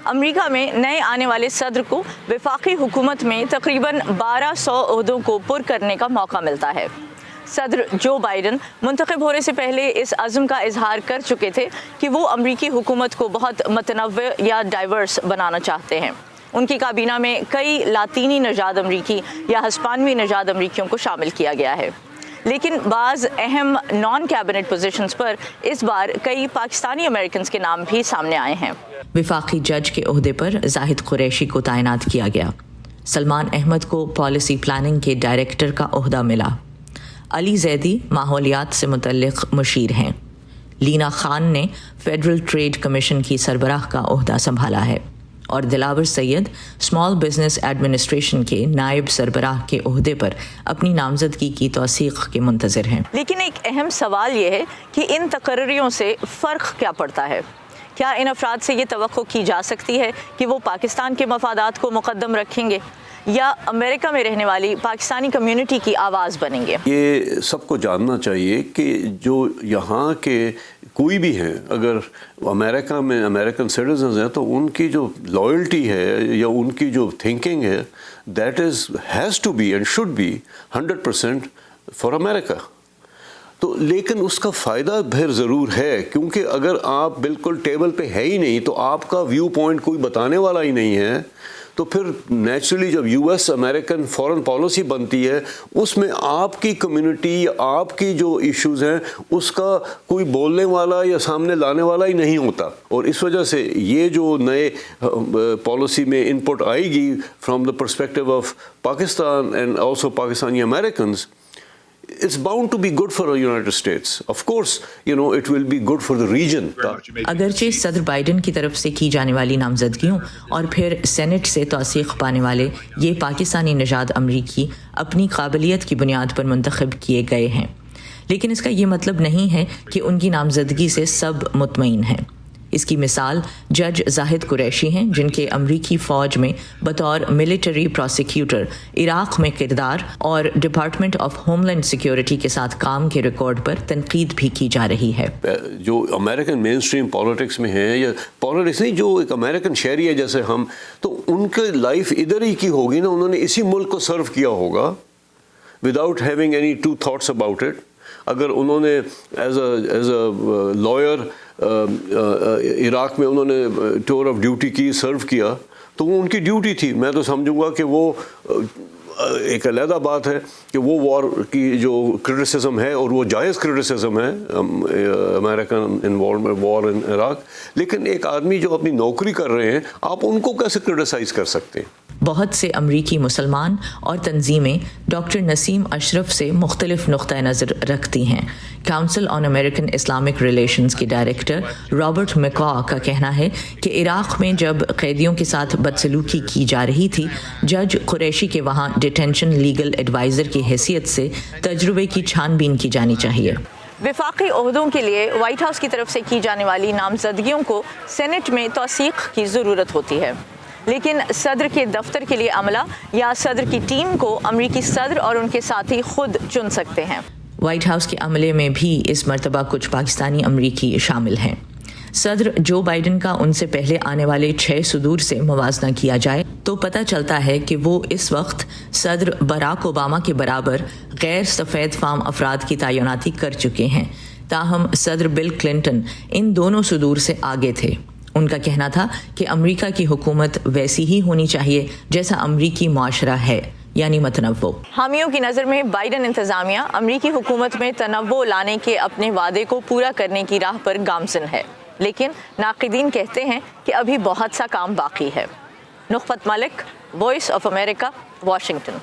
امریکہ میں نئے آنے والے صدر کو وفاقی حکومت میں تقریباً 1200 عہدوں کو پر کرنے کا موقع ملتا ہے۔ صدر جو بائیڈن منتخب ہونے سے پہلے اس عزم کا اظہار کر چکے تھے کہ وہ امریکی حکومت کو بہت متنوع یا ڈائیورس بنانا چاہتے ہیں۔ ان کی کابینہ میں کئی لاطینی نژاد امریکی یا ہسپانوی نژاد امریکیوں کو شامل کیا گیا ہے، لیکن بعض اہم نان کیبنٹ پوزیشنز پر اس بار کئی پاکستانی امریکنز کے نام بھی سامنے آئے ہیں۔ وفاقی جج کے عہدے پر زاہد قریشی کو تعینات کیا گیا۔ سلمان احمد کو پالیسی پلاننگ کے ڈائریکٹر کا عہدہ ملا۔ علی زیدی ماحولیات سے متعلق مشیر ہیں۔ لینا خان نے فیڈرل ٹریڈ کمیشن کی سربراہ کا عہدہ سنبھالا ہے، اور دلاور سید اسمال بزنس ایڈمنسٹریشن کے نائب سربراہ کے عہدے پر اپنی نامزدگی کی توثیق کے منتظر ہیں۔ لیکن ایک اہم سوال یہ ہے کہ ان تقرریوں سے فرق کیا پڑتا ہے؟ کیا ان افراد سے یہ توقع کی جا سکتی ہے کہ وہ پاکستان کے مفادات کو مقدم رکھیں گے یا امریکہ میں رہنے والی پاکستانی کمیونٹی کی آواز بنیں گے؟ یہ سب کو جاننا چاہیے کہ جو یہاں کے کوئی بھی ہیں، اگر امریکہ میں امریکن سٹیزنز ہیں تو ان کی جو لائلٹی ہے یا ان کی جو تھنکنگ ہے that has to be and should be 100% for America. تو لیکن اس کا فائدہ پھر ضرور ہے، کیونکہ اگر آپ بالکل ٹیبل پہ ہے ہی نہیں تو آپ کا ویو پوائنٹ کوئی بتانے والا ہی نہیں ہے، تو پھر نیچرلی جب U S American foreign policy بنتی ہے اس میں آپ کی کمیونٹی، آپ کی جو ایشوز ہیں اس کا کوئی بولنے والا یا سامنے لانے والا ہی نہیں ہوتا، اور اس وجہ سے یہ جو نئے پالیسی میں ان پٹ آئے گی from the perspective of Pakistan and also Pakistani Americans, it's bound to be good for the United States. Of course, it will be good for the region. اگرچہ صدر بائیڈن کی طرف سے کی جانے والی نامزدگیوں اور پھر سینٹ سے توثیق پانے والے یہ پاکستانی نژاد امریکی اپنی قابلیت کی بنیاد پر منتخب کیے گئے ہیں، لیکن اس کا یہ مطلب نہیں ہے کہ ان کی نامزدگی سے سب مطمئن ہیں۔ اس کی مثال جج زاہد قریشی ہیں، جن کے امریکی فوج میں بطور ملٹری پروسیکیوٹر عراق میں کردار اور department of homeland security کے ساتھ کام کے ریکارڈ پر تنقید بھی کی جا رہی ہے۔ جو امریکن مین اسٹریم پالیٹکس میں ہیں، یا پالیٹکس نہیں، جو ایک امریکن شہری ہے جیسے ہم، تو ان کی لائف ادھر ہی کی ہوگی نا، انہوں نے اسی ملک کو سرو کیا ہوگا without having any two thoughts about it. اگر انہوں نے ایز اے لائر عراق میں انہوں نے ٹور آف ڈیوٹی کی، سرو کیا، تو وہ ان کی ڈیوٹی تھی۔ میں تو سمجھوں گا کہ وہ ایک علیحدہ بات ہے کہ وہ وار کی جو کرٹیسزم ہے، اور وہ جائز کرٹیسزم ہے امریکن انوالومنٹ وار ان عراق، لیکن ایک آدمی جو اپنی نوکری کر رہے ہیں، آپ ان کو کیسے کرٹیسائز کر سکتے ہیں؟ بہت سے امریکی مسلمان اور تنظیمیں ڈاکٹر نسیم اشرف سے مختلف نقطہ نظر رکھتی ہیں۔ کاؤنسل آن امریکن اسلامک ریلیشنز کے ڈائریکٹر رابرٹ میکا کا کہنا ہے کہ عراق میں جب قیدیوں کے ساتھ بدسلوکی کی جا رہی تھی، جج قریشی کے وہاں ڈیٹینشن لیگل ایڈوائزر کی حیثیت سے تجربے کی چھان بین کی جانی چاہیے۔ وفاقی عہدوں کے لیے وائٹ ہاؤس کی طرف سے کی جانے والی نامزدگیوں کو سینٹ میں توثیق کی ضرورت ہوتی ہے، لیکن صدر کے دفتر کے لیے عملہ یا صدر کی ٹیم کو امریکی صدر اور ان کے ساتھی خود چن سکتے ہیں۔ وائٹ ہاؤس کے عملے میں بھی اس مرتبہ کچھ پاکستانی امریکی شامل ہیں۔ صدر جو بائیڈن کا ان سے پہلے آنے والے 6 صدور سے موازنہ کیا جائے تو پتہ چلتا ہے کہ وہ اس وقت صدر براک اوباما کے برابر غیر سفید فام افراد کی تعیناتی کر چکے ہیں، تاہم صدر بل کلنٹن ان دونوں صدور سے آگے تھے۔ ان کا کہنا تھا کہ امریکہ کی حکومت ویسی ہی ہونی چاہیے جیسا امریکی معاشرہ ہے، یعنی متنوع۔ حامیوں کی نظر میں بائیڈن انتظامیہ امریکی حکومت میں تنوع لانے کے اپنے وعدے کو پورا کرنے کی راہ پر گامزن ہے، لیکن ناقدین کہتے ہیں کہ ابھی بہت سا کام باقی ہے۔ نخبت ملک، وائس آف امریکہ، واشنگٹن۔